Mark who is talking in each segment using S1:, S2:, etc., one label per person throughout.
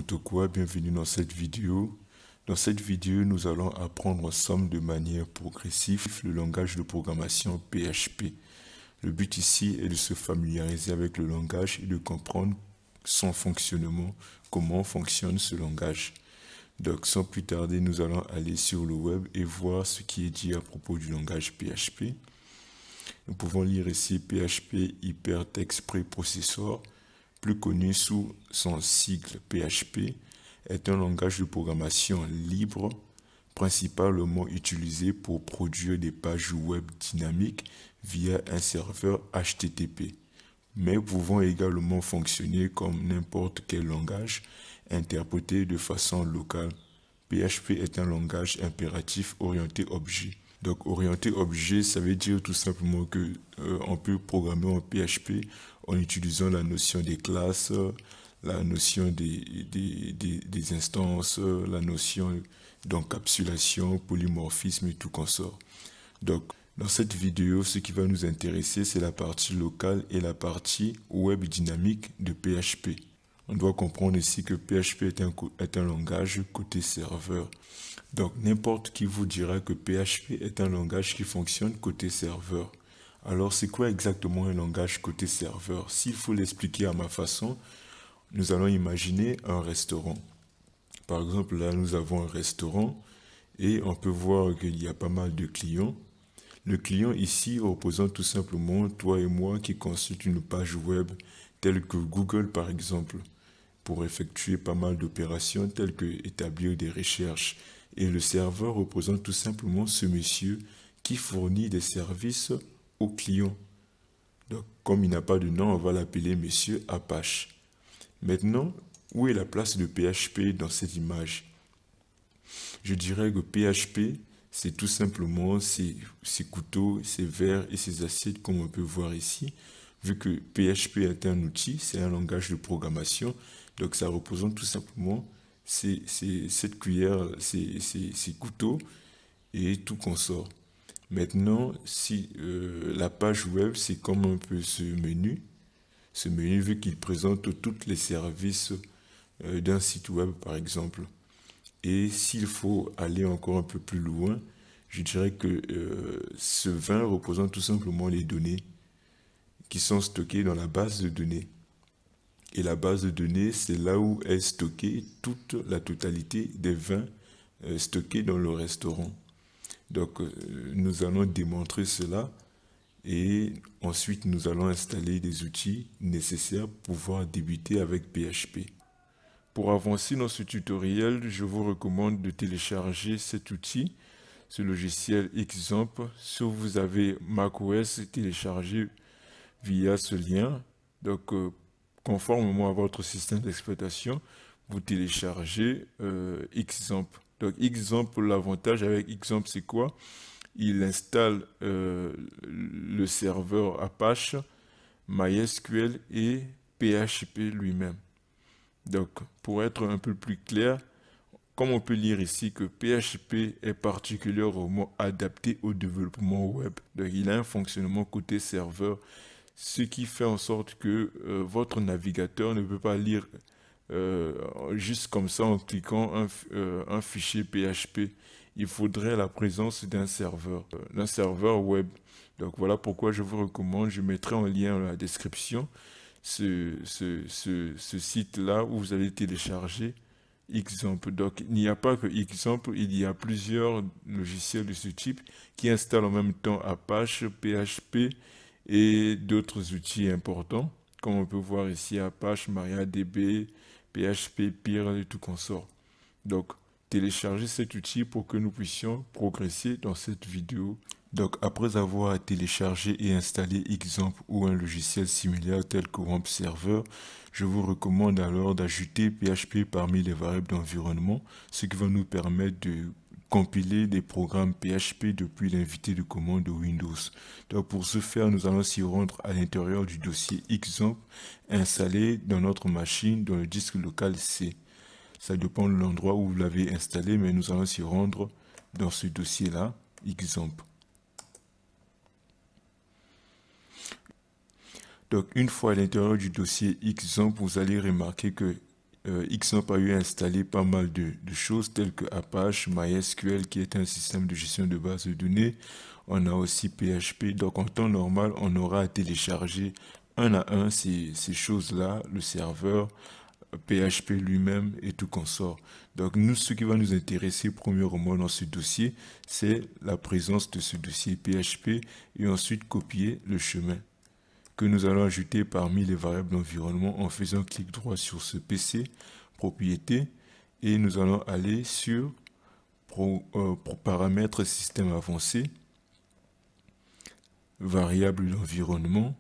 S1: n'importe quoi, bienvenue dans cette vidéo. Dans cette vidéo, nous allons apprendre ensemble de manière progressive le langage de programmation PHP. Le but ici est de se familiariser avec le langage et de comprendre son fonctionnement, comment fonctionne ce langage. Donc sans plus tarder, nous allons aller sur le web et voir ce qui est dit à propos du langage PHP. Nous pouvons lire ici PHP Hypertext Preprocessor, plus connu sous son sigle PHP, est un langage de programmation libre, principalement utilisé pour produire des pages web dynamiques via un serveur HTTP, mais pouvant également fonctionner comme n'importe quel langage interprété de façon locale. PHP est un langage impératif orienté objet. Donc orienté objet, ça veut dire tout simplement que on peut programmer en PHP en utilisant la notion des classes, la notion des instances, la notion d'encapsulation, polymorphisme et tout consort. Donc dans cette vidéo, ce qui va nous intéresser, c'est la partie locale et la partie web dynamique de PHP. On doit comprendre ici que PHP est un langage côté serveur. Donc, n'importe qui vous dira que PHP est un langage qui fonctionne côté serveur. Alors, c'est quoi exactement un langage côté serveur? S'il faut l'expliquer à ma façon, nous allons imaginer un restaurant. Par exemple, là, nous avons un restaurant et on peut voir qu'il y a pas mal de clients. Le client ici représente tout simplement toi et moi qui consultent une page web telle que Google, par exemple, pour effectuer pas mal d'opérations telles que établir des recherches. Et le serveur représente tout simplement ce monsieur qui fournit des services aux clients. Donc, comme il n'a pas de nom, on va l'appeler monsieur Apache. Maintenant, où est la place de PHP dans cette image? Je dirais que PHP, c'est tout simplement ces couteaux, ces verres et ces assiettes comme on peut voir ici. Vu que PHP est un outil, c'est un langage de programmation, donc ça représente tout simplement cette cuillère, ces couteaux et tout consort. Maintenant, si la page web, c'est comme un peu ce menu vu qu'il présente tous les services d'un site web par exemple. Et s'il faut aller encore un peu plus loin, je dirais que ce vin représente tout simplement les données qui sont stockées dans la base de données. Et la base de données, c'est là où est stockée toute la totalité des vins stockés dans le restaurant. Donc, nous allons démontrer cela et ensuite nous allons installer des outils nécessaires pour pouvoir débuter avec PHP. Pour avancer dans ce tutoriel, je vous recommande de télécharger cet outil, ce logiciel Xampp. Si vous avez macOS, téléchargez via ce lien. Donc, conformément à votre système d'exploitation, vous téléchargez Xampp. Donc, Xampp, l'avantage avec Xampp, c'est quoi? Il installe le serveur Apache, MySQL et PHP lui-même. Donc, pour être un peu plus clair, comme on peut lire ici que PHP est particulièrement adapté au développement web. Donc, il a un fonctionnement côté serveur, ce qui fait en sorte que votre navigateur ne peut pas lire juste comme ça en cliquant un fichier PHP. Il faudrait la présence d'un serveur web. Donc voilà pourquoi je vous recommande, je mettrai en lien dans la description ce site-là où vous allez télécharger Xampp. Donc il n'y a pas que Xampp, il y a plusieurs logiciels de ce type qui installent en même temps Apache, PHP et d'autres outils importants, comme on peut voir ici Apache, MariaDB, PHP, Perl et tout consort. Donc, téléchargez cet outil pour que nous puissions progresser dans cette vidéo. Donc, après avoir téléchargé et installé Xampp ou un logiciel similaire tel que WAMP Server, je vous recommande alors d'ajouter PHP parmi les variables d'environnement, ce qui va nous permettre de compiler des programmes PHP depuis l'invité de commande de Windows. Donc pour ce faire, nous allons s'y rendre à l'intérieur du dossier Xampp installé dans notre machine dans le disque local C. Ça dépend de l'endroit où vous l'avez installé, mais nous allons s'y rendre dans ce dossier-là, Xampp. Donc une fois à l'intérieur du dossier Xampp, vous allez remarquer que X n'a pas eu à installer pas mal de choses telles que Apache, MySQL qui est un système de gestion de base de données. On a aussi PHP. Donc en temps normal, on aura à télécharger un à un ces choses-là, le serveur, PHP lui-même et tout consort. Donc nous, ce qui va nous intéresser premièrement dans ce dossier, c'est la présence de ce dossier PHP et ensuite copier le chemin que nous allons ajouter parmi les variables d'environnement en faisant clic droit sur ce PC, propriété, et nous allons aller sur paramètres système avancé, variable d'environnement,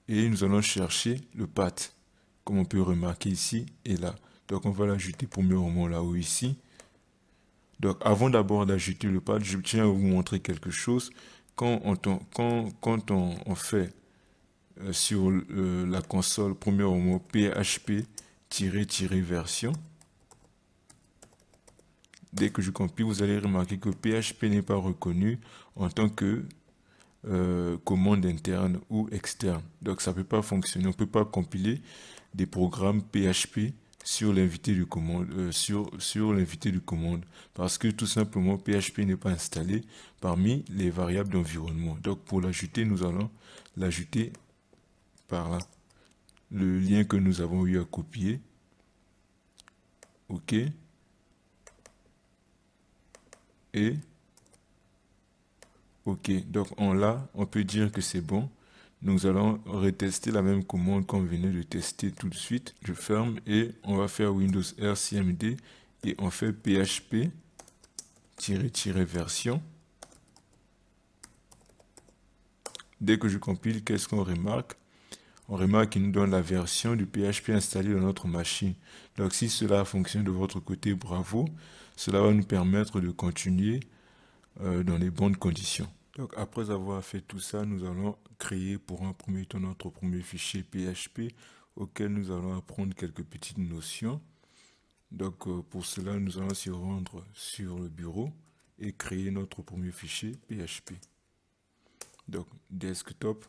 S1: et nous allons chercher le path, comme on peut remarquer ici et là. Donc on va l'ajouter premièrement là-haut ici. Donc avant d'abord d'ajouter le path, je tiens à vous montrer quelque chose. Quand on fait sur la console, premièrement php-version. Dès que je compile, vous allez remarquer que PHP n'est pas reconnu en tant que commande interne ou externe. Donc ça ne peut pas fonctionner. On ne peut pas compiler des programmes PHP sur l'invité de commande, sur l'invité de commande, parce que tout simplement PHP n'est pas installé parmi les variables d'environnement. Donc pour l'ajouter, nous allons l'ajouter par là. Le lien que nous avons eu à copier. OK. Et OK. Donc on peut dire que c'est bon. Nous allons retester la même commande qu'on venait de tester tout de suite. Je ferme et on va faire Windows RCMD et on fait php-version. Dès que je compile, qu'est-ce qu'on remarque? On remarque qu'il nous donne la version du PHP installée dans notre machine. Donc si cela fonctionne de votre côté, bravo. Cela va nous permettre de continuer dans les bonnes conditions. Donc après avoir fait tout ça, nous allons créer pour un premier temps notre premier fichier PHP auquel nous allons apprendre quelques petites notions. Donc pour cela, nous allons se rendre sur le bureau et créer notre premier fichier PHP. Donc desktop.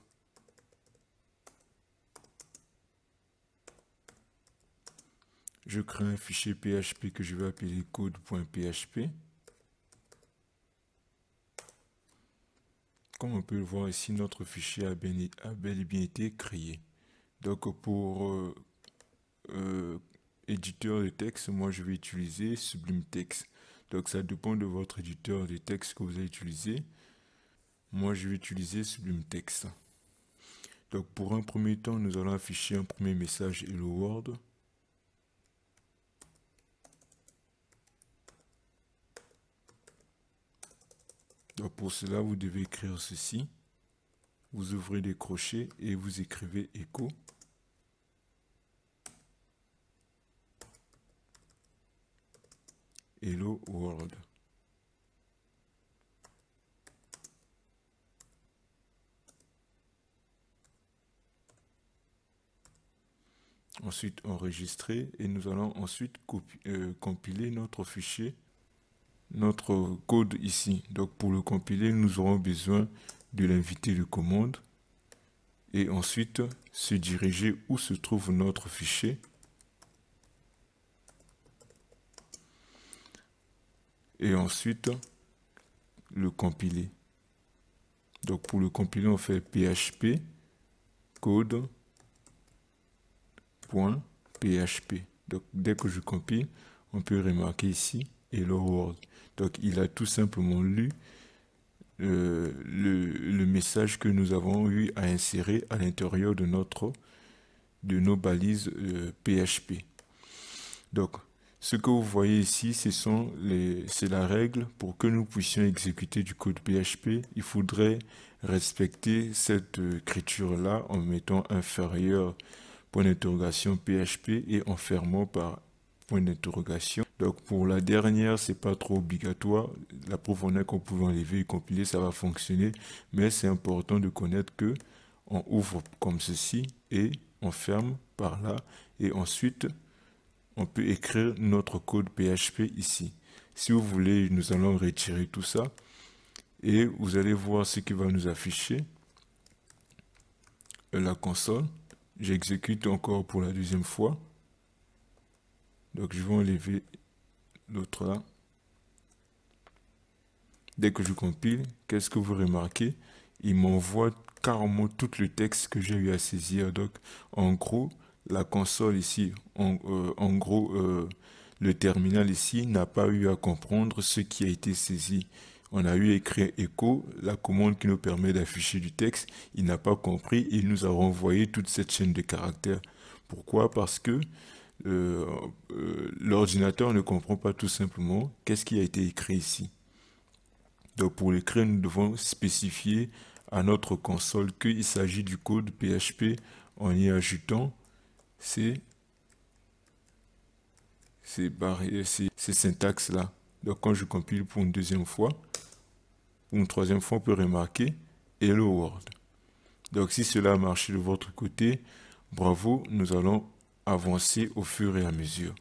S1: Je crée un fichier PHP que je vais appeler code.php. Comme on peut le voir ici, notre fichier a bel et bien été créé. Donc pour éditeur de texte, moi je vais utiliser Sublime Text. Donc ça dépend de votre éditeur de texte que vous allez utiliser. Moi je vais utiliser Sublime Text. Donc pour un premier temps, nous allons afficher un premier message Hello World. Donc pour cela, vous devez écrire ceci. Vous ouvrez des crochets et vous écrivez echo. Hello World. Ensuite enregistrer et nous allons ensuite compiler notre fichier, notre code ici. Donc pour le compiler, nous aurons besoin de l'invité de commande et ensuite se diriger où se trouve notre fichier. Et ensuite le compiler. Donc pour le compiler, on fait php code.php. Donc dès que je compile, on peut remarquer ici Hello World. Donc il a tout simplement lu le message que nous avons eu à insérer à l'intérieur de nos balises PHP. Donc ce que vous voyez ici, c'est la règle pour que nous puissions exécuter du code PHP. Il faudrait respecter cette écriture-là en mettant inférieur point d'interrogation PHP et en fermant par point d'interrogation. Donc pour la dernière, c'est pas trop obligatoire. La preuve en est qu'on pouvait enlever et compiler, ça va fonctionner. Mais c'est important de connaître que on ouvre comme ceci et on ferme par là et ensuite on peut écrire notre code PHP ici. Si vous voulez, nous allons retirer tout ça et vous allez voir ce qui va nous afficher. La console. J'exécute encore pour la deuxième fois. Donc je vais enlever l'autre là. Dès que je compile, qu'est-ce que vous remarquez? Il m'envoie carrément tout le texte que j'ai eu à saisir. Donc en gros, la console ici, en gros, le terminal ici n'a pas eu à comprendre ce qui a été saisi. On a eu écrit echo, la commande qui nous permet d'afficher du texte. Il n'a pas compris, il nous a renvoyé toute cette chaîne de caractères. Pourquoi? Parce que l'ordinateur ne comprend pas tout simplement qu'est-ce qui a été écrit ici. Donc pour l'écrire, nous devons spécifier à notre console qu'il s'agit du code PHP en y ajoutant ces syntaxes-là. Donc quand je compile pour une deuxième fois, pour une troisième fois, on peut remarquer Hello World. Donc si cela a marché de votre côté, bravo, nous allons avancer au fur et à mesure.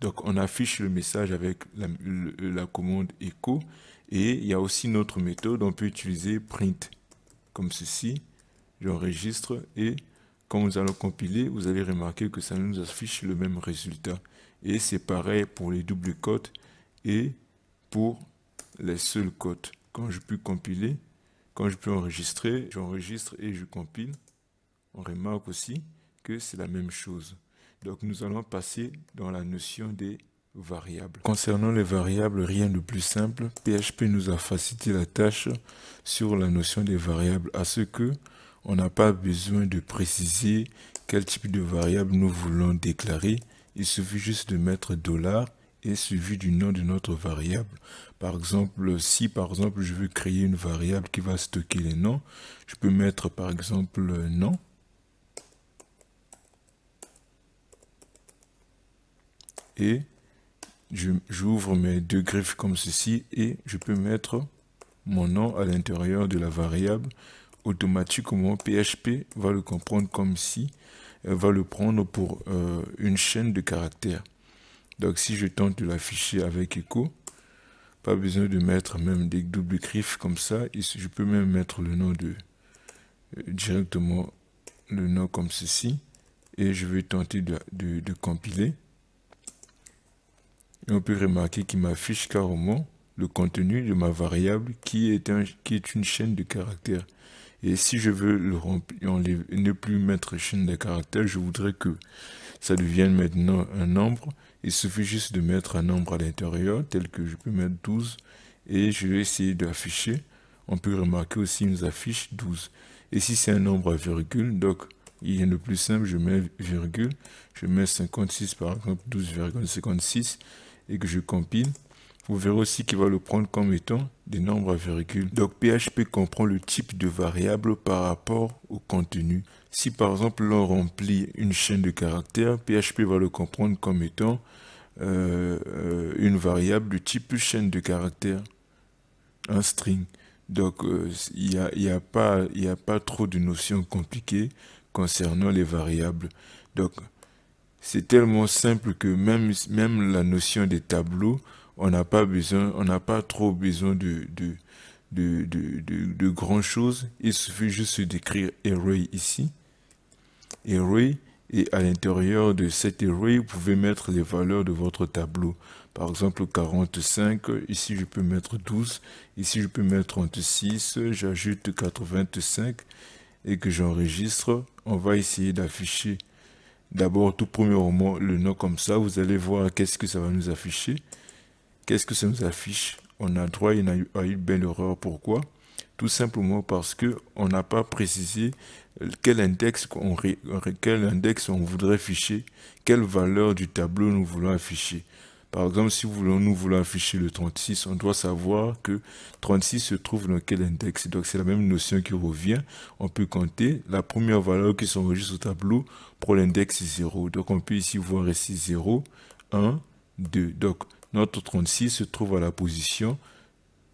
S1: Donc on affiche le message avec la commande echo et il y a aussi une autre méthode, on peut utiliser print comme ceci. J'enregistre et quand nous allons compiler, vous allez remarquer que ça nous affiche le même résultat. Et c'est pareil pour les doubles cotes et pour les seuls cotes. Quand je peux compiler, quand je peux enregistrer, j'enregistre et je compile. On remarque aussi que c'est la même chose. Donc nous allons passer dans la notion des variables. Concernant les variables, rien de plus simple. PHP nous a facilité la tâche sur la notion des variables, à ce que on n'a pas besoin de préciser quel type de variable nous voulons déclarer. Il suffit juste de mettre $ et suivi du nom de notre variable. Par exemple, si par exemple je veux créer une variable qui va stocker les noms, je peux mettre par exemple nom. Et j'ouvre mes deux griffes comme ceci et je peux mettre mon nom à l'intérieur de la variable. Automatiquement, PHP va le comprendre comme si elle va le prendre pour une chaîne de caractères. Donc si je tente de l'afficher avec echo, pas besoin de mettre même des doubles griffes comme ça. Je peux même mettre le nom directement le nom comme ceci. Et je vais tenter de compiler. Et on peut remarquer qu'il m'affiche carrément le contenu de ma variable qui est une chaîne de caractères. Et si je veux ne plus mettre chaîne de caractères, je voudrais que ça devienne maintenant un nombre. Il suffit juste de mettre un nombre à l'intérieur, tel que je peux mettre 12. Et je vais essayer d'afficher. On peut remarquer aussi qu'il nous affiche 12. Et si c'est un nombre à virgule, donc il y a le plus simple, je mets virgule. Je mets 56 par exemple, 12,56 et que je compile. Vous verrez aussi qu'il va le prendre comme étant des nombres à virgule. Donc PHP comprend le type de variable par rapport au contenu. Si par exemple l'on remplit une chaîne de caractères, PHP va le comprendre comme étant une variable du type chaîne de caractères, un string. Donc il y a pas trop de notions compliquées concernant les variables. Donc c'est tellement simple que même la notion des tableaux, on n'a pas trop besoin de grand chose. Il suffit juste d'écrire array ici. Array, et à l'intérieur de cet array, vous pouvez mettre les valeurs de votre tableau. Par exemple, 45, ici je peux mettre 12, ici je peux mettre 36, j'ajoute 85 et que j'enregistre. On va essayer d'afficher d'abord tout premièrement le nom comme ça. Vous allez voir qu'est-ce que ça va nous afficher. Qu'est-ce que ça nous affiche? On a droit à une belle erreur. Pourquoi? Tout simplement parce que on n'a pas précisé quel index on voudrait afficher, quelle valeur du tableau nous voulons afficher. Par exemple, si nous voulons afficher le 36, on doit savoir que 36 se trouve dans quel index. Donc c'est la même notion qui revient. On peut compter la première valeur qui s'enregistre au tableau pour l'index 0. Donc on peut ici voir ici 0, 1, 2. Donc notre 36 se trouve à la position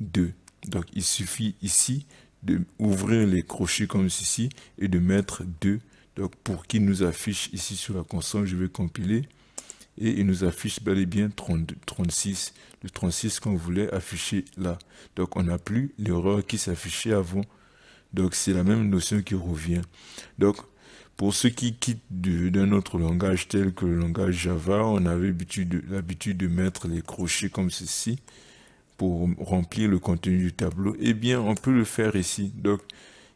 S1: 2. Donc il suffit ici d'ouvrir les crochets comme ceci et de mettre 2. Donc pour qu'il nous affiche ici sur la console, je vais compiler. Et il nous affiche bel et bien 36. Le 36 qu'on voulait afficher là. Donc on n'a plus l'erreur qui s'affichait avant. Donc c'est la même notion qui revient. Donc Pour ceux qui quittent d'un autre langage tel que le langage Java, on avait l'habitude de mettre les crochets comme ceci pour remplir le contenu du tableau. Eh bien, on peut le faire ici. Donc,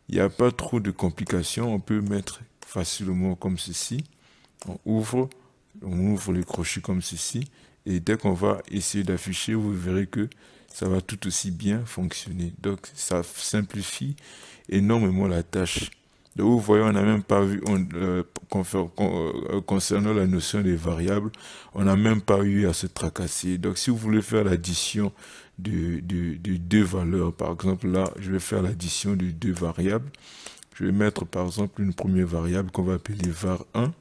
S1: il n'y a pas trop de complications. On peut mettre facilement comme ceci. On ouvre les crochets comme ceci. Et dès qu'on va essayer d'afficher, vous verrez que ça va tout aussi bien fonctionner. Donc, ça simplifie énormément la tâche. Donc, vous voyez, on n'a même pas vu, concernant la notion des variables, on n'a même pas eu à se tracasser. Donc, si vous voulez faire l'addition de deux valeurs, par exemple, là, je vais faire l'addition de deux variables. Je vais mettre, par exemple, une première variable qu'on va appeler var1,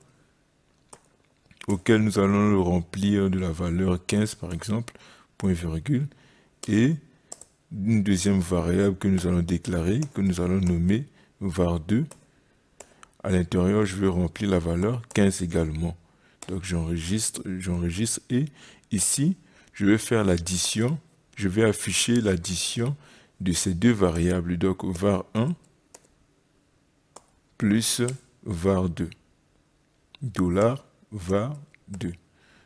S1: auquel nous allons le remplir de la valeur 15, par exemple, point virgule, et une deuxième variable que nous allons déclarer, que nous allons nommer var2. À l'intérieur, je vais remplir la valeur 15 également. Donc, j'enregistre et ici, je vais faire l'addition. Je vais afficher l'addition de ces deux variables. Donc, var1 plus var2. $var2.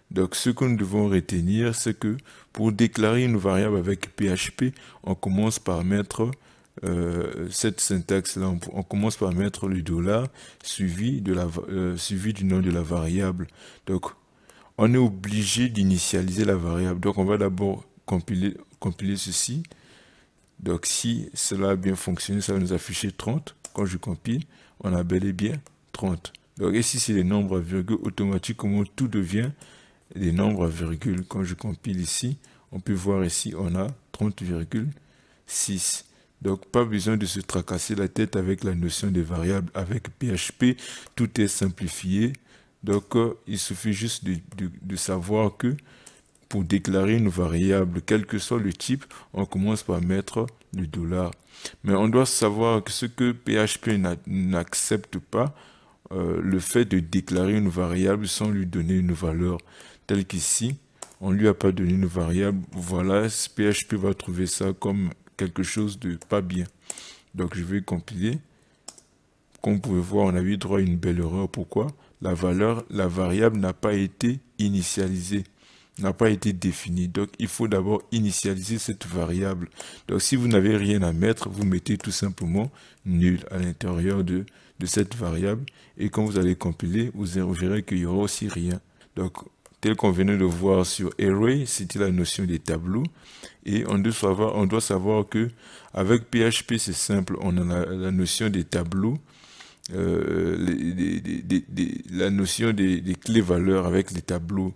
S1: Donc, ce que nous devons retenir, c'est que pour déclarer une variable avec PHP, on commence par mettre cette syntaxe-là. On commence par mettre le dollar suivi du nom de la variable. Donc, on est obligé d'initialiser la variable. Donc, on va d'abord compiler ceci. Donc, si cela a bien fonctionné, ça va nous afficher 30. Quand je compile, on a bel et bien 30. Donc, ici, c'est les nombres à virgule. Automatiquement, tout devient des nombres à virgule. Quand je compile ici, on peut voir ici, on a 30,6. Donc, pas besoin de se tracasser la tête avec la notion des variables. Avec PHP, tout est simplifié. Donc, il suffit juste de savoir que pour déclarer une variable, quel que soit le type, on commence par mettre le dollar. Mais on doit savoir que ce que PHP n'accepte pas, le fait de déclarer une variable sans lui donner une valeur. Tel qu'ici, on ne lui a pas donné une variable. Voilà, PHP va trouver ça comme quelque chose de pas bien. Donc, je vais compiler. Comme vous pouvez voir, on a eu droit à une belle erreur. Pourquoi? La variable n'a pas été initialisée, n'a pas été définie. Donc, il faut d'abord initialiser cette variable. Donc, si vous n'avez rien à mettre, vous mettez tout simplement nul à l'intérieur de cette variable. Et quand vous allez compiler, vous verrez qu'il n'y aura aussi rien. Donc, tel qu'on venait de voir sur Array, c'était la notion des tableaux. Et on doit savoir que avec PHP, c'est simple. On a la notion des tableaux, la notion des clés valeurs avec les tableaux.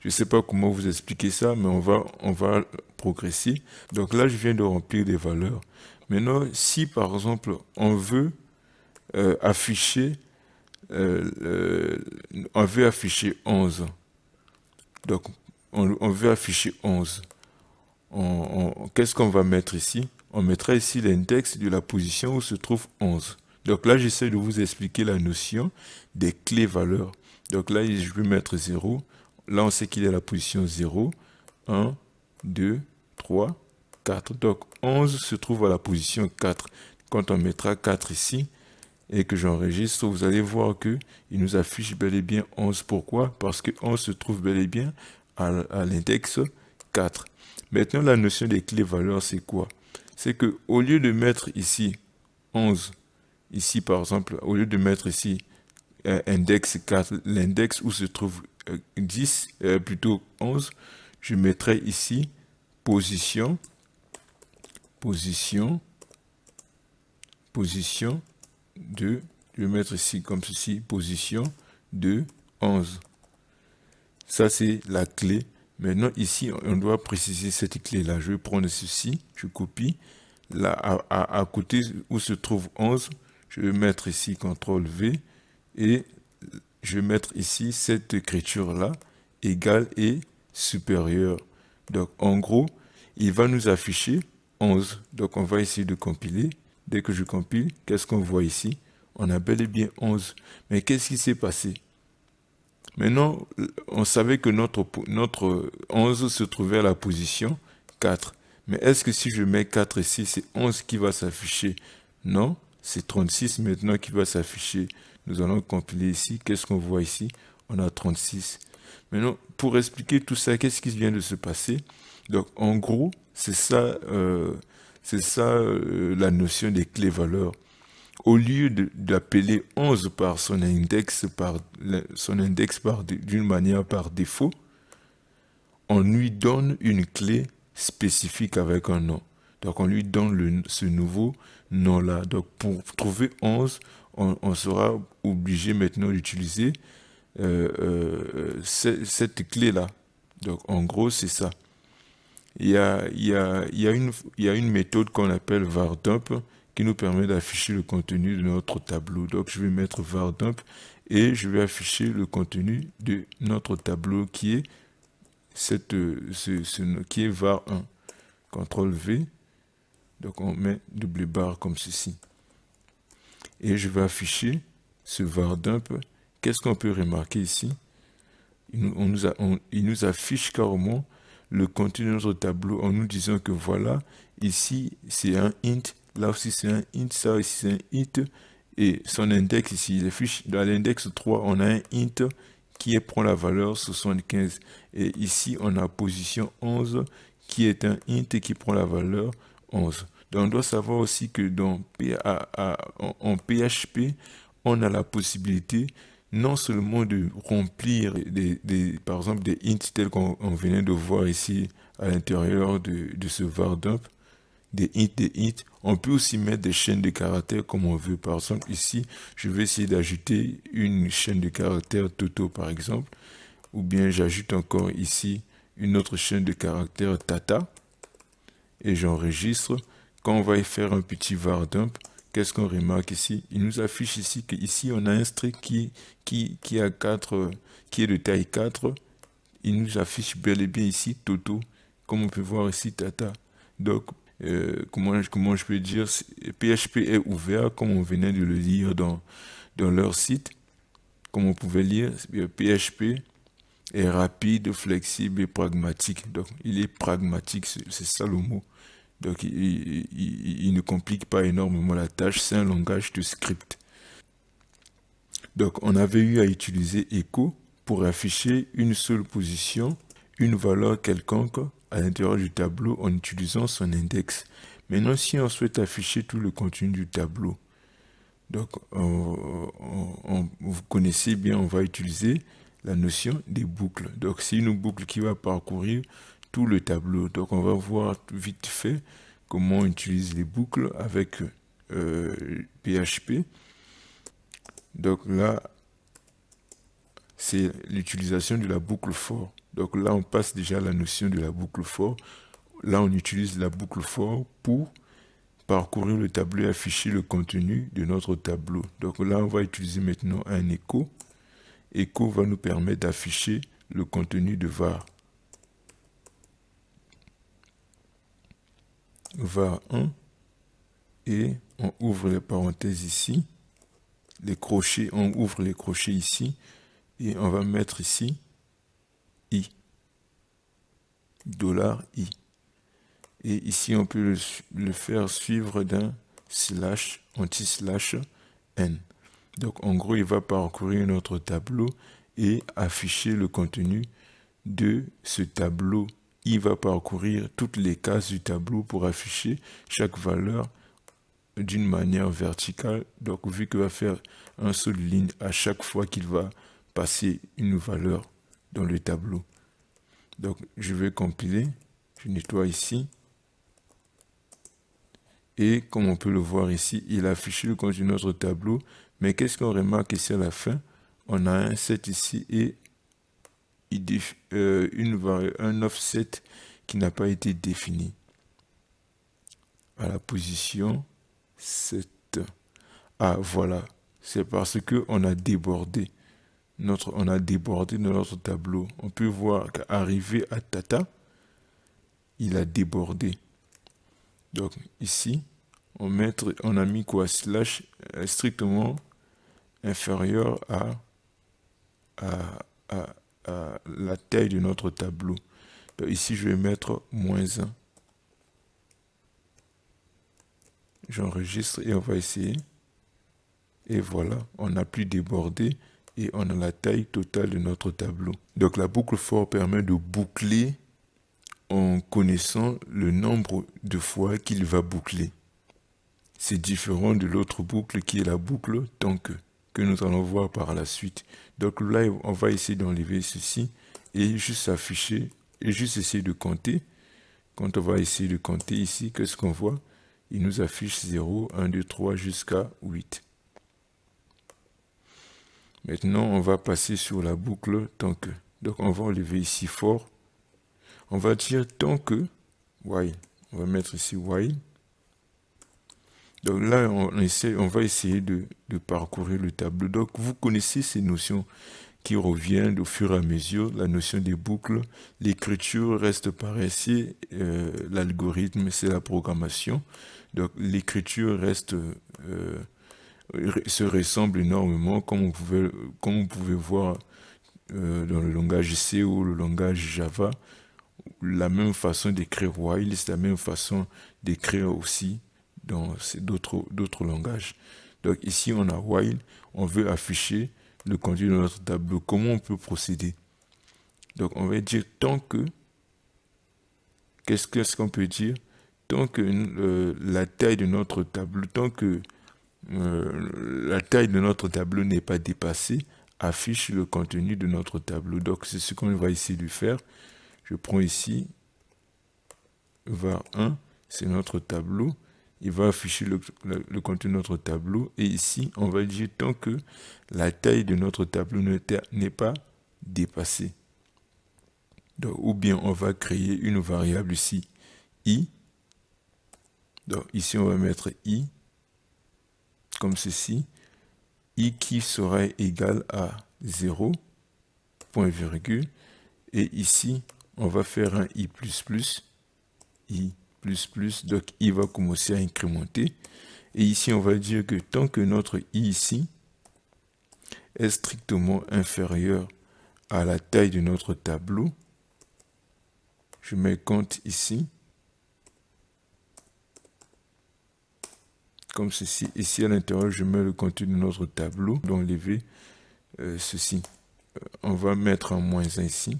S1: Je ne sais pas comment vous expliquer ça, mais on va progresser. Donc là, je viens de remplir des valeurs. Maintenant, si par exemple, on veut afficher 11. Donc, on veut afficher 11. Qu'est-ce qu'on va mettre ici? On mettra ici l'index de la position où se trouve 11. Donc là, j'essaie de vous expliquer la notion des clés valeurs. Donc là, je vais mettre 0. Là, on sait qu'il est à la position 0, 1, 2, 3, 4. Donc 11 se trouve à la position 4. Quand on mettra 4 ici, et que j'enregistre, vous allez voir que il nous affiche bel et bien 11. Pourquoi? Parce que 11 se trouve bel et bien à l'index 4. Maintenant, la notion des clés valeurs, c'est quoi? C'est que au lieu de mettre ici 11, ici par exemple, au lieu de mettre ici index 4, l'index où se trouve 10, plutôt 11, je mettrai ici position de, je vais mettre ici comme ceci, position de 11. Ça, c'est la clé. Maintenant, ici, on doit préciser cette clé-là. Je vais prendre ceci, je copie. Là, à côté où se trouve 11, je vais mettre ici CTRL-V et je vais mettre ici cette écriture-là, égale et supérieure. Donc, en gros, il va nous afficher 11. Donc, on va essayer de compiler. Dès que je compile, qu'est-ce qu'on voit ici? On a bel et bien 11. Mais qu'est-ce qui s'est passé? Maintenant, on savait que notre 11 se trouvait à la position 4. Mais est-ce que si je mets 4 ici, c'est 11 qui va s'afficher? Non, c'est 36 maintenant qui va s'afficher. Nous allons compiler ici. Qu'est-ce qu'on voit ici? On a 36. Maintenant, pour expliquer tout ça, qu'est-ce qui vient de se passer? Donc, en gros, c'est ça la notion des clés valeurs. Au lieu d'appeler 11 par son index d'une manière par défaut, on lui donne une clé spécifique avec un nom. Donc, on lui donne ce nouveau nom-là. Donc, pour trouver 11, on sera obligé maintenant d'utiliser cette clé-là. Donc, en gros, c'est ça. Il y a une méthode qu'on appelle vardump qui nous permet d'afficher le contenu de notre tableau. Donc, je vais mettre vardump et je vais afficher le contenu de notre tableau qui est qui est var1. CTRL V. Donc, on met double barre comme ceci. Et je vais afficher ce vardump. Qu'est-ce qu'on peut remarquer ici? Il nous affiche carrément le contenu de notre tableau en nous disant que voilà, ici c'est un int, là aussi c'est un int, ça ici c'est un int, et son index ici, il affiche dans l'index 3, on a un int qui prend la valeur 75, et ici on a position 11 qui est un int qui prend la valeur 11. Donc on doit savoir aussi que en PHP, on a la possibilité non seulement de remplir par exemple des ints tels qu'on venait de voir ici à l'intérieur de ce vardump, des ints, on peut aussi mettre des chaînes de caractères comme on veut. Par exemple ici, je vais essayer d'ajouter une chaîne de caractères Toto par exemple, ou bien j'ajoute encore ici une autre chaîne de caractères Tata, et j'enregistre. Quand on va y faire un petit vardump, qu'est-ce qu'on remarque ici? Il nous affiche ici qu'ici on a un string qui est de taille 4. Il nous affiche bel et bien ici Toto, comme on peut voir ici Tata. Donc, comment je peux dire, PHP est ouvert, comme on venait de le lire dans leur site. Comme on pouvait lire, PHP est rapide, flexible et pragmatique. Donc, il est pragmatique, c'est ça le mot. Donc, il ne complique pas énormément la tâche. C'est un langage de script. Donc, on avait eu à utiliser echo pour afficher une seule position, une valeur quelconque à l'intérieur du tableau en utilisant son index. Maintenant, si on souhaite afficher tout le contenu du tableau, donc, vous connaissez bien, on va utiliser la notion des boucles. Donc, c'est une boucle qui va parcourir tout le tableau. Donc, on va voir vite fait comment on utilise les boucles avec PHP. Donc là, c'est l'utilisation de la boucle for. Donc là, on passe déjà à la notion de la boucle for. Là, on utilise la boucle for pour parcourir le tableau et afficher le contenu de notre tableau. Donc là, on va utiliser maintenant un echo. Echo va nous permettre d'afficher le contenu de var. var1 et on ouvre les parenthèses ici, les crochets, on ouvre les crochets ici et on va mettre ici i, $i. Et ici on peut le faire suivre d'un slash, anti-slash n. Donc en gros il va parcourir notre tableau et afficher le contenu de ce tableau. Il va parcourir toutes les cases du tableau pour afficher chaque valeur d'une manière verticale. Donc, vu qu'il va faire un seul ligne à chaque fois qu'il va passer une valeur dans le tableau. Donc, je vais compiler. Je nettoie ici. Et comme on peut le voir ici, il a affiché le contenu de notre tableau. Mais qu'est-ce qu'on remarque ici à la fin? On a un set ici et un offset qui n'a pas été défini à la position 7. Ah voilà, c'est parce que on a débordé de notre tableau. On peut voir qu'arrivé à Tata, il a débordé. Donc ici, on a mis quoi? Slash strictement inférieur à la taille de notre tableau. Donc ici, je vais mettre -1. J'enregistre et on va essayer. Et voilà, on n'a plus débordé et on a la taille totale de notre tableau. Donc la boucle for permet de boucler en connaissant le nombre de fois qu'il va boucler. C'est différent de l'autre boucle qui est la boucle tant que nous allons voir par la suite. Donc là, on va essayer d'enlever ceci et juste afficher et juste essayer de compter. Quand on va essayer de compter ici, qu'est-ce qu'on voit? Il nous affiche 0, 1, 2, 3 jusqu'à 8. Maintenant, on va passer sur la boucle tant que. Donc on va enlever ici for. On va dire tant que while. On va mettre ici while. Donc là, on va essayer de parcourir le tableau. Donc vous connaissez ces notions qui reviennent au fur et à mesure, la notion des boucles. L'écriture reste pareille, l'algorithme, c'est la programmation. Donc l'écriture reste, se ressemble énormément, comme vous pouvez voir dans le langage C ou le langage Java. La même façon d'écrire while, c'est la même façon d'écrire aussi dans d'autres langages. Donc ici, on a while, on veut afficher le contenu de notre tableau. Comment on peut procéder? Donc on va dire tant que, qu'est-ce qu'on peut dire? Tant que la taille de notre tableau, tant que la taille de notre tableau n'est pas dépassée, affiche le contenu de notre tableau. Donc c'est ce qu'on va essayer de faire. Je prends ici var 1, c'est notre tableau. Il va afficher le contenu de notre tableau. Et ici, on va dire tant que la taille de notre tableau n'est pas dépassée. Donc, ou bien on va créer une variable ici, i. Donc ici, on va mettre i, comme ceci. I qui sera égal à 0, point virgule. Et ici, on va faire un i++, i++, donc i va commencer à incrémenter. Et ici, on va dire que tant que notre i ici est strictement inférieur à la taille de notre tableau, je mets compte ici, comme ceci. Ici, à l'intérieur, je mets le contenu de notre tableau, d'enlever ceci. On va mettre un -1 ici.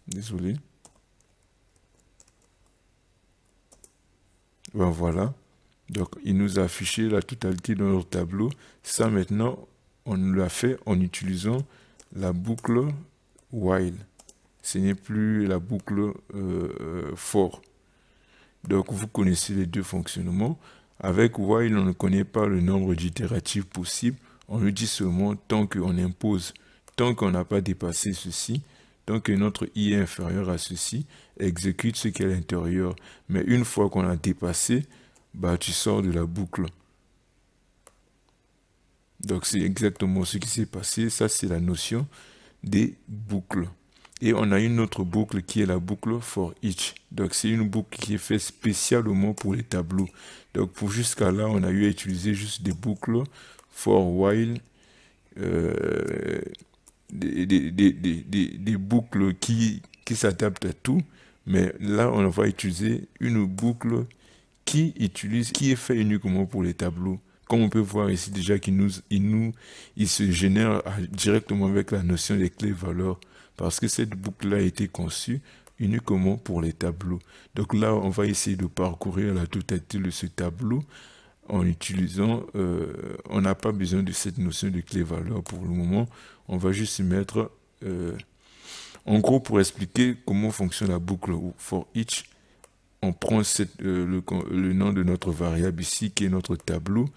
S1: Désolé. Ben voilà. Donc, il nous a affiché la totalité de notre tableau. Ça, maintenant, on l'a fait en utilisant la boucle while. Ce n'est plus la boucle for. Donc, vous connaissez les deux fonctionnements. Avec while, on ne connaît pas le nombre d'itératifs possibles. On le dit seulement tant qu'on impose, tant qu'on n'a pas dépassé ceci, tant que notre i est inférieur à ceci, exécute ce qui est à l'intérieur. Mais une fois qu'on a dépassé, bah, tu sors de la boucle. Donc c'est exactement ce qui s'est passé. Ça, c'est la notion des boucles. Et on a une autre boucle qui est la boucle for each. Donc c'est une boucle qui est faite spécialement pour les tableaux. Donc pour jusqu'à là, on a eu à utiliser juste des boucles for while, des boucles qui s'adaptent à tout. Mais là, on va utiliser une boucle qui est fait uniquement pour les tableaux. Comme on peut voir ici déjà qu'il se génère directement avec la notion des clés valeurs. Parce que cette boucle-là a été conçue uniquement pour les tableaux. Donc là, on va essayer de parcourir la totalité de ce tableau en utilisant, on n'a pas besoin de cette notion de clé valeur pour le moment. On va juste mettre, en gros, pour expliquer comment fonctionne la boucle for each, on prend le nom de notre variable ici, qui est notre tableau,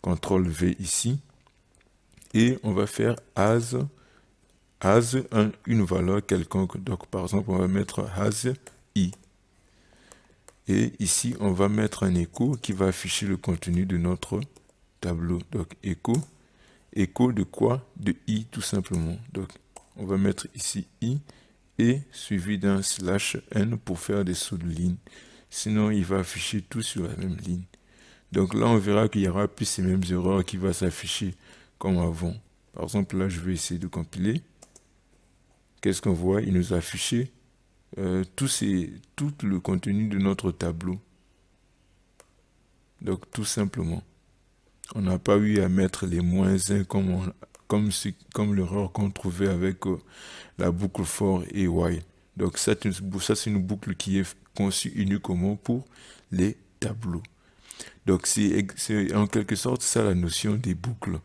S1: CTRL V ici, et on va faire as une valeur quelconque. Donc, par exemple, on va mettre as i. Et ici, on va mettre un écho qui va afficher le contenu de notre tableau. Donc, écho de quoi? De i, tout simplement. Donc, on va mettre ici i et suivi d'un /n pour faire des sauts de ligne. Sinon, il va afficher tout sur la même ligne. Donc là, on verra qu'il y aura plus ces mêmes erreurs qui vont s'afficher comme avant. Par exemple, là, je vais essayer de compiler. Qu'est-ce qu'on voit? Il nous a affiché tout le contenu de notre tableau. Donc, tout simplement. On n'a pas eu à mettre les -1 comme l'erreur qu'on trouvait avec la boucle for et while. Donc ça, c'est une boucle qui est conçue uniquement pour les tableaux. Donc c'est en quelque sorte ça la notion des boucles.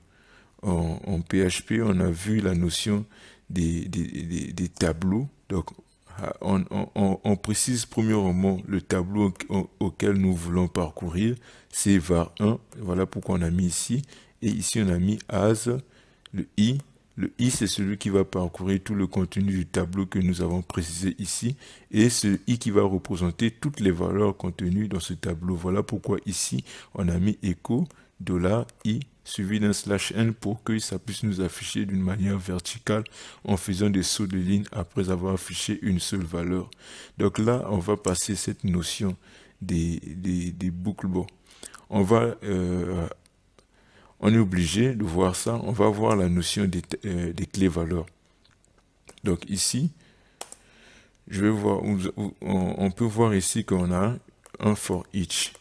S1: En PHP, on a vu la notion des tableaux. Donc on précise premièrement le tableau auquel nous voulons parcourir, c'est var1. Voilà pourquoi on a mis ici. Et ici, on a mis as le i. Le i, c'est celui qui va parcourir tout le contenu du tableau que nous avons précisé ici. Et ce i qui va représenter toutes les valeurs contenues dans ce tableau. Voilà pourquoi ici, on a mis echo $i suivi d'un /n pour que ça puisse nous afficher d'une manière verticale en faisant des sauts de ligne après avoir affiché une seule valeur. Donc là, on va passer cette notion des boucles. Bon, on est obligé de voir ça. On va voir la notion des clés valeurs. Donc ici, je vais voir, on peut voir ici qu'on a un for each.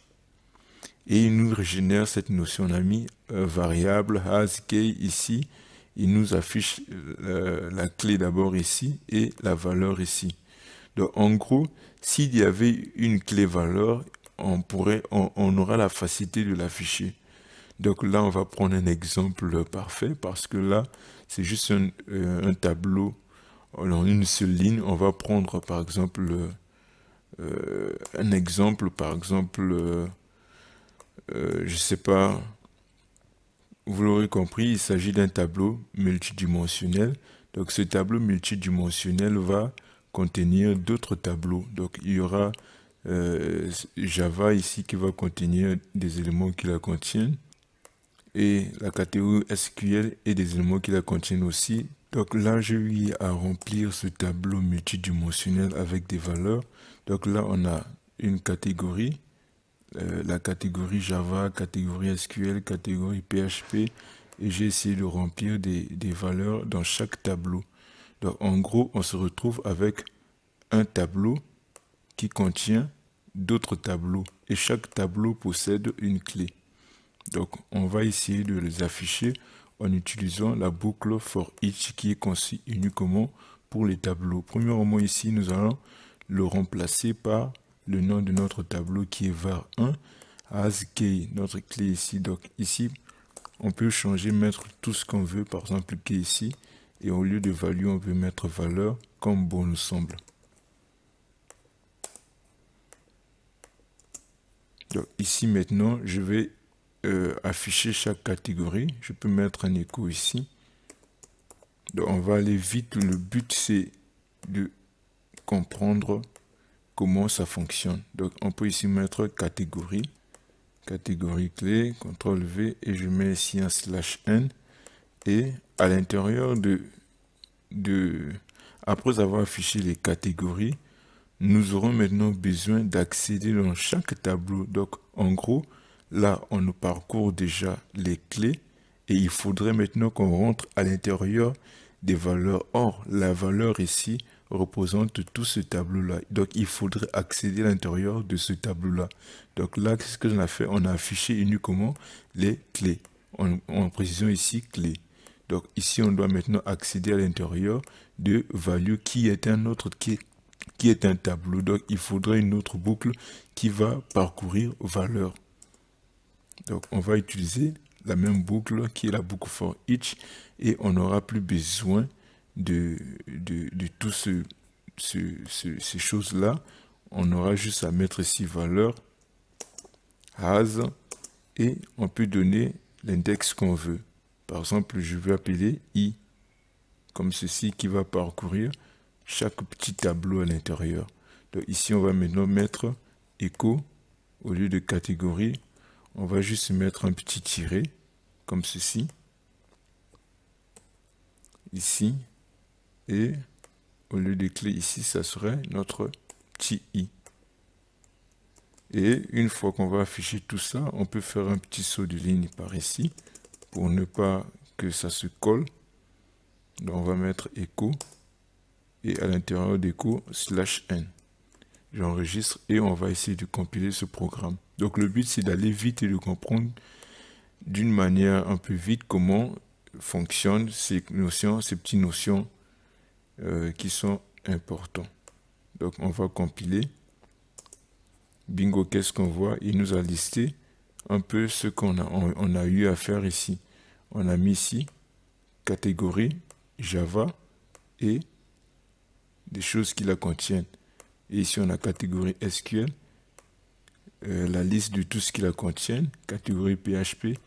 S1: Et il nous régénère cette notion. On a mis variable as key ici. Il nous affiche la clé d'abord ici et la valeur ici. Donc en gros, s'il y avait une clé valeur, on aura la facilité de l'afficher. Donc là, on va prendre un exemple parfait parce que là, c'est juste un tableau en une seule ligne. On va prendre par exemple un exemple, par exemple, je sais pas, vous l'aurez compris, il s'agit d'un tableau multidimensionnel. Donc ce tableau multidimensionnel va contenir d'autres tableaux. Donc il y aura Java ici qui va contenir des éléments qui la contiennent. Et la catégorie SQL et des éléments qui la contiennent aussi. Donc là, j'ai eu à remplir ce tableau multidimensionnel avec des valeurs. Donc là, on a une catégorie. La catégorie Java, catégorie SQL, catégorie PHP, et j'ai essayé de remplir des valeurs dans chaque tableau. Donc en gros, on se retrouve avec un tableau qui contient d'autres tableaux, et chaque tableau possède une clé. Donc on va essayer de les afficher en utilisant la boucle for each qui est conçue uniquement pour les tableaux. Premièrement ici, nous allons le remplacer par le nom de notre tableau qui est var1 as key, notre clé ici. Donc ici, on peut changer, mettre tout ce qu'on veut, par exemple key ici, et au lieu de value, on peut mettre valeur comme bon nous semble. Donc ici maintenant, je vais afficher chaque catégorie. Je peux mettre un écho ici. Donc on va aller vite. Le but c'est de comprendre comment ça fonctionne. Donc on peut ici mettre catégorie clé, CTRL V, et je mets ici un /n, et à l'intérieur après avoir affiché les catégories, nous aurons maintenant besoin d'accéder dans chaque tableau. Donc en gros, là on nous parcourt déjà les clés et il faudrait maintenant qu'on rentre à l'intérieur des valeurs. Or, la valeur ici représente tout ce tableau-là. Donc, il faudrait accéder à l'intérieur de ce tableau-là. Donc là, qu'est-ce que l'on a fait? On a affiché uniquement les clés. En précisant ici clés. Donc ici, on doit maintenant accéder à l'intérieur de value qui est un autre qui est un tableau. Donc il faudrait une autre boucle qui va parcourir valeur. Donc on va utiliser la même boucle qui est la boucle for each et on n'aura plus besoin de tout ces choses-là. On aura juste à mettre ici valeur as et on peut donner l'index qu'on veut. Par exemple, je vais appeler i comme ceci qui va parcourir chaque petit tableau à l'intérieur. Donc ici, on va maintenant mettre écho au lieu de catégorie. On va juste mettre un petit tiret comme ceci. Ici. Et au lieu de clé ici, ça serait notre petit i. Et une fois qu'on va afficher tout ça, on peut faire un petit saut de ligne par ici pour ne pas que ça se colle. Donc on va mettre écho et à l'intérieur d'écho /n. J'enregistre et on va essayer de compiler ce programme. Donc le but c'est d'aller vite et de comprendre d'une manière un peu vite comment fonctionnent ces notions, ces petites notions qui sont importantes. Donc on va compiler. Bingo, qu'est-ce qu'on voit? Il nous a listé un peu ce on a eu à faire ici. On a mis ici catégorie Java et des choses qui la contiennent. Et ici on a catégorie SQL, la liste de tout ce qui la contient, catégorie PHP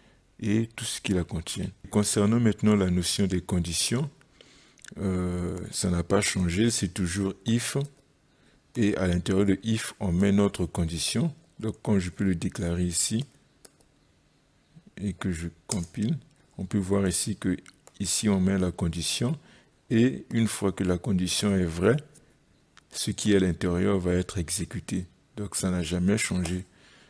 S1: et tout ce qui la contient. Concernant maintenant la notion des conditions, ça n'a pas changé, c'est toujours if. Et à l'intérieur de if, on met notre condition. Donc, quand je peux le déclarer ici et que je compile, on peut voir ici que ici on met la condition. Et une fois que la condition est vraie, ce qui est à l'intérieur va être exécuté. Donc, ça n'a jamais changé.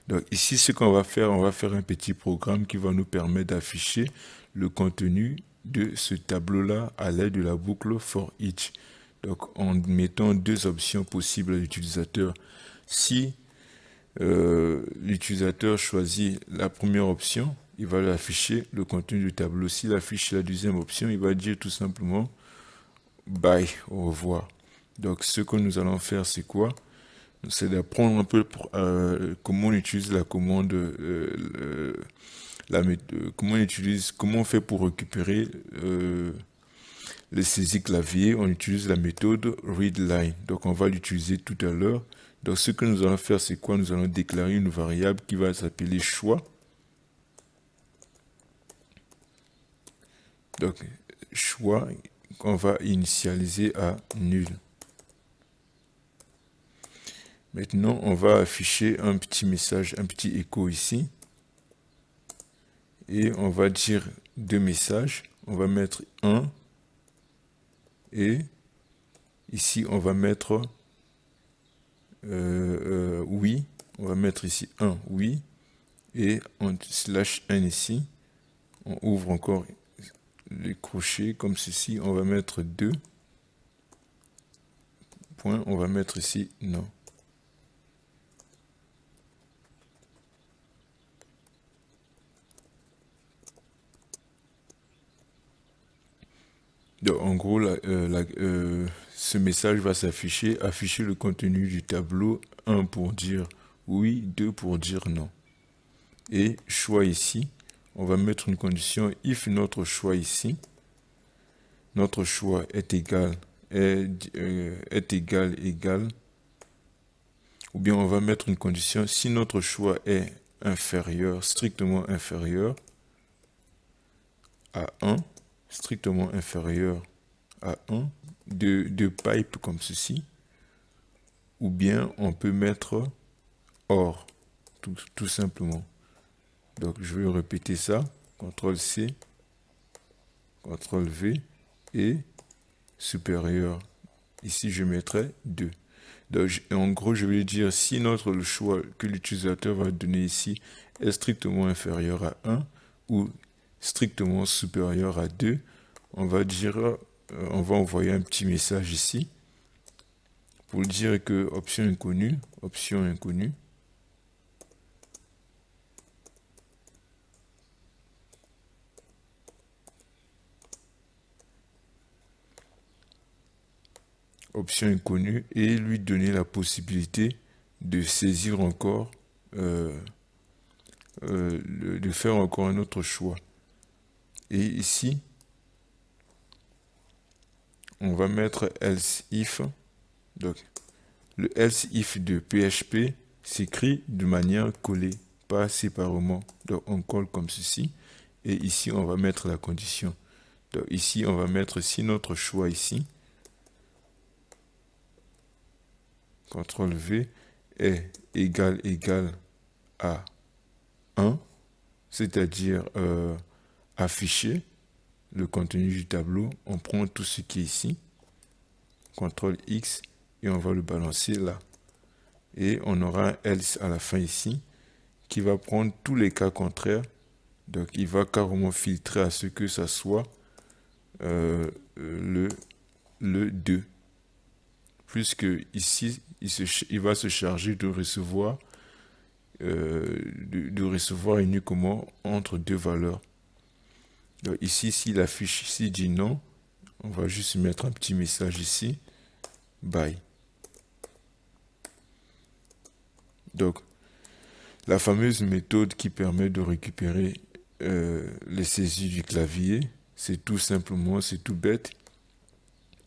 S1: Donc, ici, ce qu'on va faire, on va faire un petit programme qui va nous permettre d'afficher le contenu de ce tableau-là à l'aide de la boucle for each. Donc, en mettant deux options possibles à l'utilisateur. Si l'utilisateur choisit la première option, il va afficher le contenu du tableau. S'il affiche la deuxième option, il va dire tout simplement bye, au revoir. Donc, ce que nous allons faire, c'est quoi? C'est d'apprendre un peu comment on utilise la commande, comment on fait pour récupérer le saisie clavier. On utilise la méthode readLine. Donc, on va l'utiliser tout à l'heure. Donc, ce que nous allons faire, c'est quoi? Nous allons déclarer une variable qui va s'appeler choix. Donc, choix qu'on va initialiser à nul. Maintenant, on va afficher un petit message, un petit écho ici. Et on va dire deux messages. On va mettre 1. Et ici, on va mettre oui. On va mettre ici 1, oui. Et on slash n ici. On ouvre encore les crochets comme ceci. On va mettre 2. Point. On va mettre ici non. Donc, en gros, ce message va s'afficher, afficher le contenu du tableau, 1 pour dire oui, 2 pour dire non. Et choix ici, on va mettre une condition, if notre choix ici, notre choix est égal, égal, ou bien on va mettre une condition, si notre choix est inférieur, strictement inférieur à 1, strictement inférieur à 1, de pipe comme ceci, ou bien on peut mettre or, tout simplement. Donc je vais répéter ça, CTRL-C, CTRL-V et supérieur. Ici je mettrai 2. Donc en gros je vais dire si le choix que l'utilisateur va donner ici est strictement inférieur à 1 ou strictement supérieur à 2, on va dire, on va envoyer un petit message ici pour dire que option inconnue, et lui donner la possibilité de saisir encore, de faire encore un autre choix. Et ici, on va mettre else if. Donc, le else if de PHP s'écrit de manière collée, pas séparément. Donc, on colle comme ceci. Et ici, on va mettre la condition. Donc, ici, on va mettre si notre choix ici, CTRL-V, est égal à 1, c'est-à-dire afficher le contenu du tableau. On prend tout ce qui est ici, CTRL-X, et on va le balancer là. Et on aura un else à la fin ici, qui va prendre tous les cas contraires. Donc, il va carrément filtrer à ce que ça soit le 2. Puisque ici, il va se charger de recevoir de recevoir uniquement entre deux valeurs. Donc ici, s'il affiche, s'il dit non, on va juste mettre un petit message ici, bye. Donc, la fameuse méthode qui permet de récupérer les saisies du clavier, c'est tout simplement, c'est tout bête.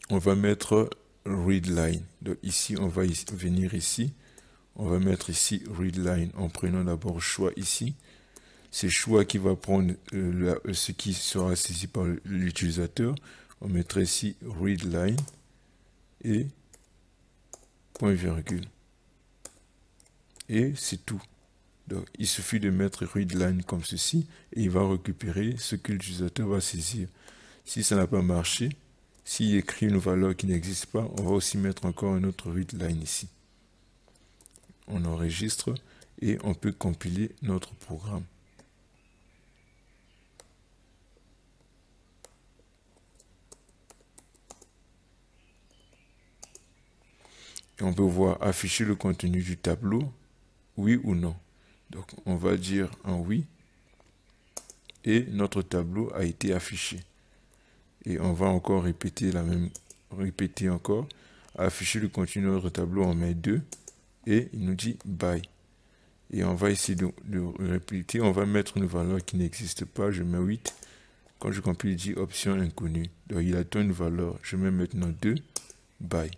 S1: On va mettre readline. Donc ici, on va venir ici. On va mettre ici readline en prenant d'abord choix ici. C'est choix qui va prendre ce qui sera saisi par l'utilisateur. On mettra ici readline et point virgule. Et c'est tout. Donc, il suffit de mettre readline comme ceci et il va récupérer ce que l'utilisateur va saisir. Si ça n'a pas marché, s'il écrit une valeur qui n'existe pas, on va aussi mettre encore un autre readline ici. On enregistre et on peut compiler notre programme. Et on peut voir afficher le contenu du tableau, oui ou non. Donc on va dire un oui et notre tableau a été affiché. Et on va encore répéter encore, afficher le contenu de notre tableau, on met 2 et il nous dit bye. Et on va essayer de répéter, on va mettre une valeur qui n'existe pas, je mets 8. Quand je compile, il dit option inconnue. Donc il attend une valeur, je mets maintenant 2, bye.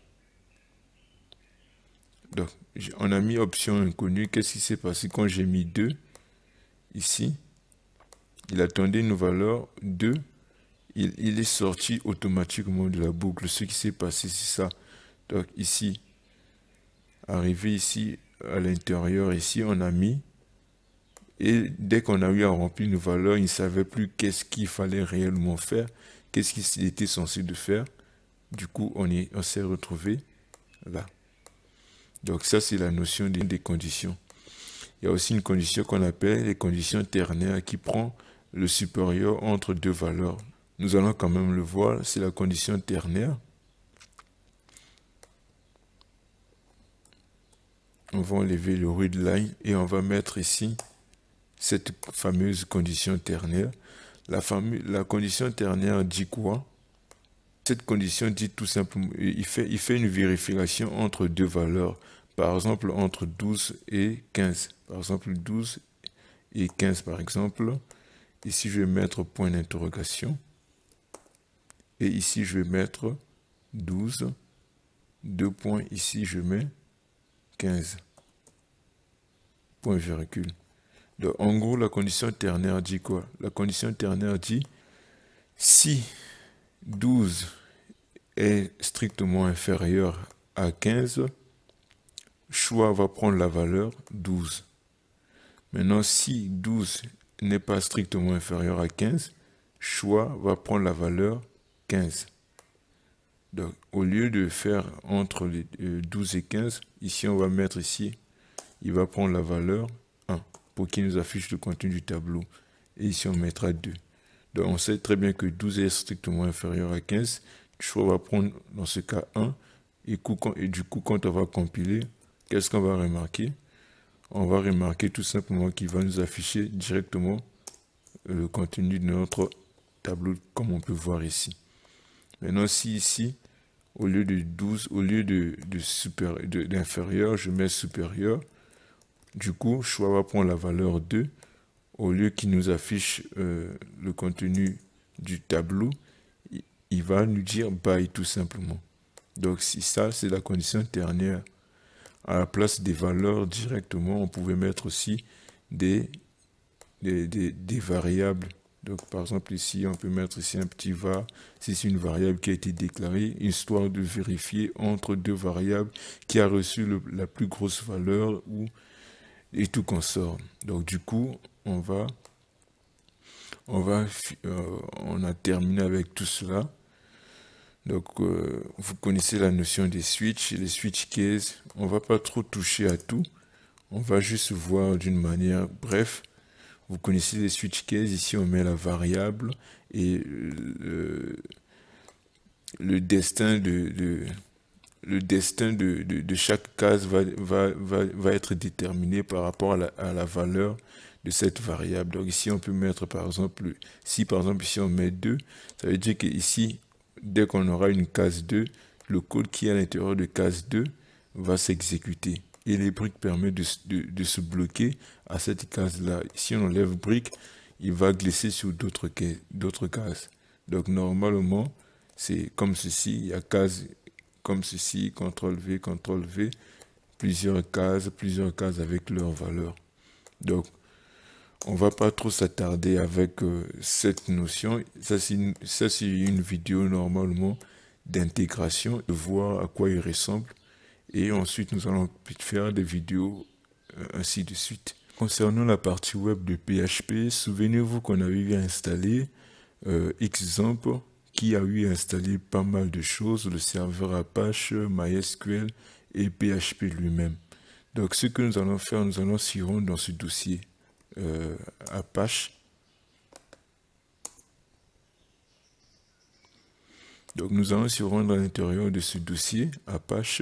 S1: Donc on a mis option inconnue, qu'est-ce qui s'est passé quand j'ai mis 2 ici? Il attendait une valeur 2. Il est sorti automatiquement de la boucle. Ce qui s'est passé, c'est ça. Donc ici, arrivé ici, à l'intérieur, ici, on a mis. Et dès qu'on a eu à remplir une valeur, il ne savait plus qu'est-ce qu'il fallait réellement faire, qu'est-ce qu'il était censé de faire. Du coup, on s'est retrouvé là. Donc ça, c'est la notion des conditions. Il y a aussi une condition qu'on appelle les conditions ternaires qui prend le supérieur entre deux valeurs. Nous allons quand même le voir, c'est la condition ternaire. On va enlever le readline et on va mettre ici cette fameuse condition ternaire. La condition ternaire dit quoi? Cette condition dit tout simplement, il fait une vérification entre deux valeurs. Par exemple, entre 12 et 15. Par exemple, 12 et 15, par exemple. Ici, je vais mettre point d'interrogation. Et ici, je vais mettre 12. 2 points. Ici, je mets 15. Point virgule. Donc, en gros, la condition ternaire dit quoi? La condition ternaire dit si 12 est strictement inférieur à 15, choix va prendre la valeur 12. Maintenant, si 12 n'est pas strictement inférieur à 15, choix va prendre la valeur 15. Donc, au lieu de faire entre les 12 et 15, ici, on va mettre ici, il va prendre la valeur 1 pour qu'il nous affiche le contenu du tableau. Et ici, on mettra 2. Donc, on sait très bien que 12 est strictement inférieur à 15. Choix va prendre, dans ce cas, 1. Et du coup, quand on va compiler, qu'est-ce qu'on va remarquer? On va remarquer tout simplement qu'il va nous afficher directement le contenu de notre tableau, comme on peut voir ici. Maintenant, si ici, au lieu de 12, au lieu d'inférieur, je mets supérieur, du coup, choix va prendre la valeur 2. Au lieu qu'il nous affiche le contenu du tableau, il va nous dire bye tout simplement. Donc, si ça, c'est la condition ternaire. À la place des valeurs directement, on pouvait mettre aussi des variables. Donc, par exemple, ici, on peut mettre ici un petit var. Si c'est une variable qui a été déclarée, histoire de vérifier entre deux variables qui a reçu la plus grosse valeur et tout consort. Donc, du coup, on a terminé avec tout cela. Donc, vous connaissez la notion des switches, les switch cases. On va pas trop toucher à tout. On va juste voir d'une manière bref. Vous connaissez les switch cases. Ici, on met la variable et le destin le destin de chaque case va être déterminé par rapport à la valeur de cette variable. Donc ici, on peut mettre par exemple, si par exemple ici on met 2, ça veut dire que ici, dès qu'on aura une case 2, le code qui est à l'intérieur de case 2 va s'exécuter. Et les briques permettent de se bloquer à cette case-là. Si on enlève brique, il va glisser sur d'autres cases. Donc normalement, c'est comme ceci, il y a case comme ceci, CTRL V, plusieurs cases avec leur valeur. Donc, on va pas trop s'attarder avec cette notion. Ça, c'est une vidéo normalement d'intégration, de voir à quoi il ressemble. Et ensuite, nous allons faire des vidéos ainsi de suite. Concernant la partie web de PHP, souvenez-vous qu'on a eu à installer Xampp, qui a eu à installer pas mal de choses, le serveur Apache, MySQL et PHP lui-même. Donc ce que nous allons faire, nous allons s'y rendre dans ce dossier Apache. Donc nous allons s'y rendre à l'intérieur de ce dossier Apache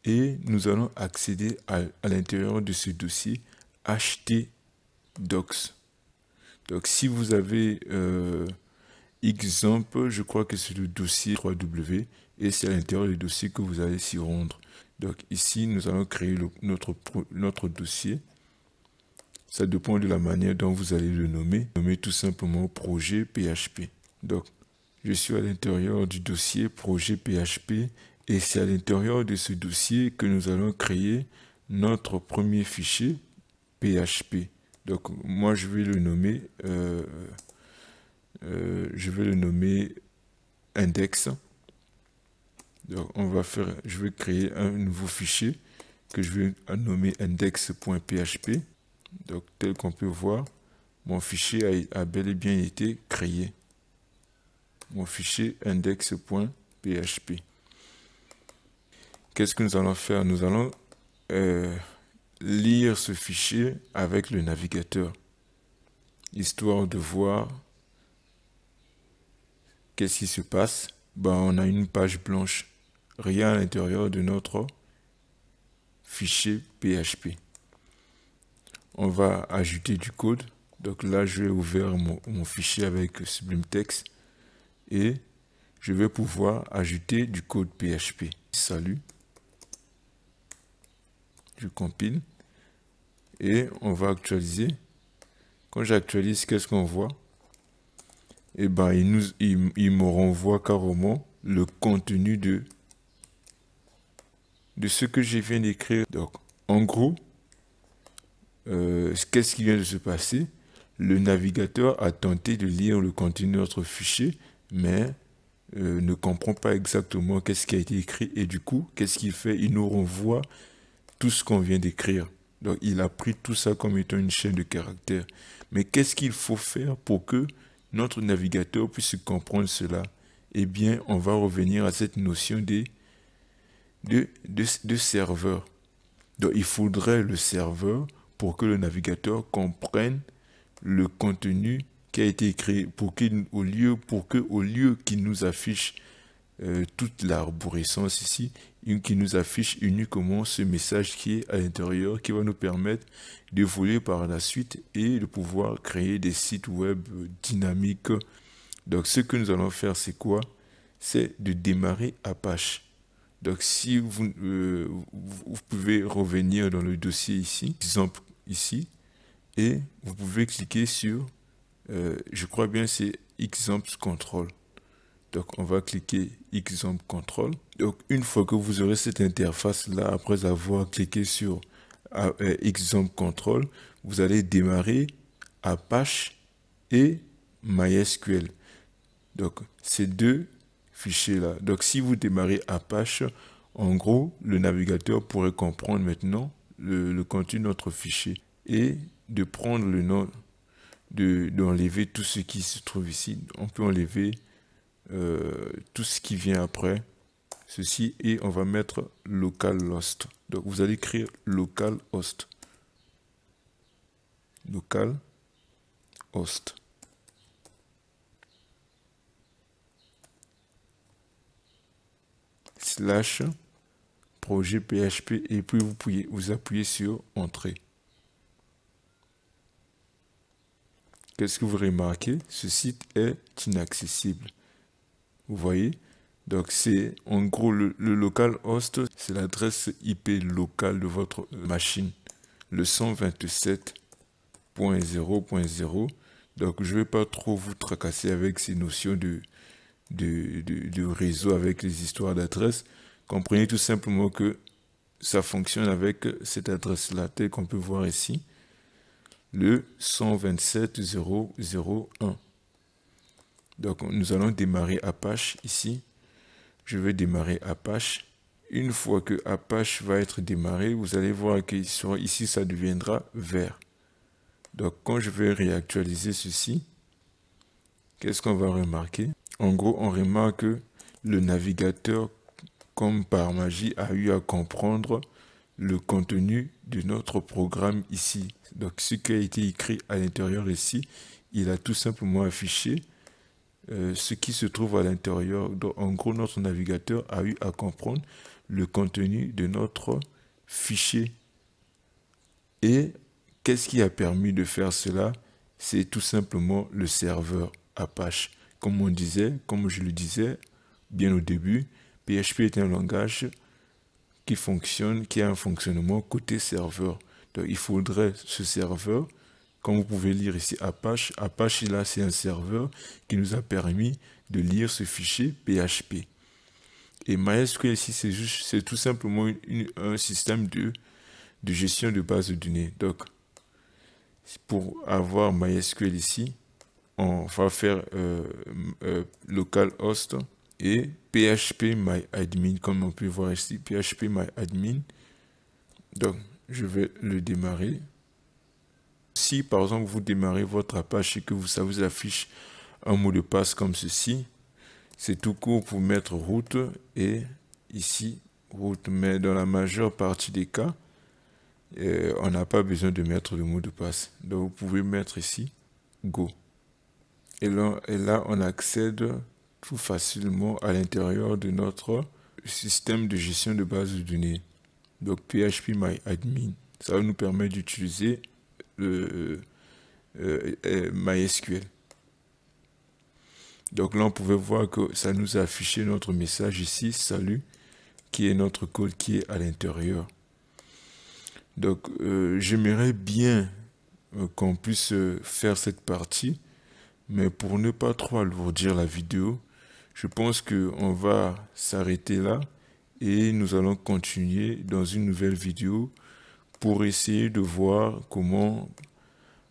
S1: et nous allons accéder à l'intérieur de ce dossier htdocs. Donc si vous avez Xampp, je crois que c'est le dossier 3W et c'est à l'intérieur du dossier que vous allez s'y rendre. Donc ici, nous allons créer notre dossier. Ça dépend de la manière dont vous allez le nommer. Nommer tout simplement projet PHP. Donc, je suis à l'intérieur du dossier projet PHP et c'est à l'intérieur de ce dossier que nous allons créer notre premier fichier PHP. Donc, moi, je vais le nommer index. Donc, je vais créer un nouveau fichier que je vais nommer index.php. Donc, tel qu'on peut voir, mon fichier a bel et bien été créé. Mon fichier index.php. Qu'est-ce que nous allons faire? Nous allons lire ce fichier avec le navigateur, histoire de voir qu'est-ce qui se passe. Ben, on a une page blanche, rien à l'intérieur de notre fichier PHP. On va ajouter du code. Donc là, je vais ouvrir mon fichier avec Sublime Text et je vais pouvoir ajouter du code PHP. Salut. Je compile et on va actualiser. Quand j'actualise, qu'est-ce qu'on voit? Eh ben, il me renvoie carrément le contenu de ce que je viens d'écrire. Donc, en gros, qu'est-ce qui vient de se passer? Le navigateur a tenté de lire le contenu de notre fichier, mais ne comprend pas exactement qu'est-ce qui a été écrit. Et du coup, qu'est-ce qu'il fait? Il nous renvoie tout ce qu'on vient d'écrire. Donc, il a pris tout ça comme étant une chaîne de caractères. Mais qu'est-ce qu'il faut faire pour que notre navigateur puisse comprendre cela? Eh bien, on va revenir à cette notion de serveur. Donc, il faudrait le serveur pour que le navigateur comprenne le contenu qui a été écrit, pour qu'au lieu qu'il nous affiche toute l'arborescence ici, qui nous affiche uniquement ce message qui est à l'intérieur, qui va nous permettre d'évoluer par la suite et de pouvoir créer des sites web dynamiques. Donc ce que nous allons faire, c'est quoi? C'est de démarrer Apache. Donc si vous pouvez revenir dans le dossier ici, exemple ici, et vous pouvez cliquer sur, je crois bien c'est Xampp Control. Donc on va cliquer Xampp Control. Donc une fois que vous aurez cette interface là, après avoir cliqué sur Xampp Control, vous allez démarrer Apache et MySQL. Donc ces deux fichiers là. Donc si vous démarrez Apache, en gros le navigateur pourrait comprendre maintenant le contenu de notre fichier et de prendre le nom, d'enlever tout ce qui se trouve ici. On peut enlever tout ce qui vient après ceci et on va mettre localhost. Donc vous allez créer localhost. Localhost. Slash projet PHP et puis vous appuyez sur Entrée. Qu'est-ce que vous remarquez? Ce site est inaccessible. Vous voyez? Donc c'est en gros le localhost, c'est l'adresse IP locale de votre machine, le 127.0.0. Donc je ne vais pas trop vous tracasser avec ces notions de réseau avec les histoires d'adresse. Comprenez tout simplement que ça fonctionne avec cette adresse-là, telle qu'on peut voir ici, le 127.0.0.1. Donc nous allons démarrer Apache ici. Je vais démarrer Apache. Une fois que Apache va être démarré, vous allez voir que ici ça deviendra vert. Donc quand je vais réactualiser ceci, qu'est-ce qu'on va remarquer? En gros, on remarque que le navigateur, comme par magie, a eu à comprendre le contenu de notre programme ici. Donc ce qui a été écrit à l'intérieur ici, il a tout simplement affiché ce qui se trouve à l'intérieur. Donc en gros, notre navigateur a eu à comprendre le contenu de notre fichier. Et qu'est-ce qui a permis de faire cela? C'est tout simplement le serveur Apache. Comme je le disais bien au début, PHP est un langage qui fonctionne, qui a un fonctionnement côté serveur. Donc il faudrait ce serveur, comme vous pouvez lire ici Apache. Apache là, c'est un serveur qui nous a permis de lire ce fichier PHP. Et MySQL ici, c'est tout simplement un système de gestion de base de données. Donc pour avoir MySQL ici, on va faire localhost et phpMyAdmin, comme on peut voir ici, phpMyAdmin. Donc je vais le démarrer. Si par exemple vous démarrez votre Apache et que ça vous affiche un mot de passe comme ceci, c'est tout court pour mettre route et ici route, mais dans la majeure partie des cas, on n'a pas besoin de mettre le mot de passe. Donc vous pouvez mettre ici go. Et là on accède tout facilement à l'intérieur de notre système de gestion de base de données. Donc phpMyAdmin, ça va nous permettre d'utiliser MySQL. Donc là on pouvait voir que ça nous a affiché notre message ici, salut, qui est notre code qui est à l'intérieur. Donc j'aimerais bien qu'on puisse faire cette partie, mais pour ne pas trop alourdir la vidéo, je pense qu'on va s'arrêter là et nous allons continuer dans une nouvelle vidéo pour essayer de voir comment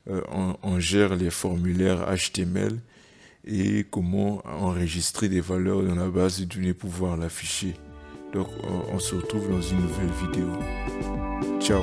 S1: on gère les formulaires HTML et comment enregistrer des valeurs dans la base de données pour pouvoir l'afficher. Donc on se retrouve dans une nouvelle vidéo. Ciao.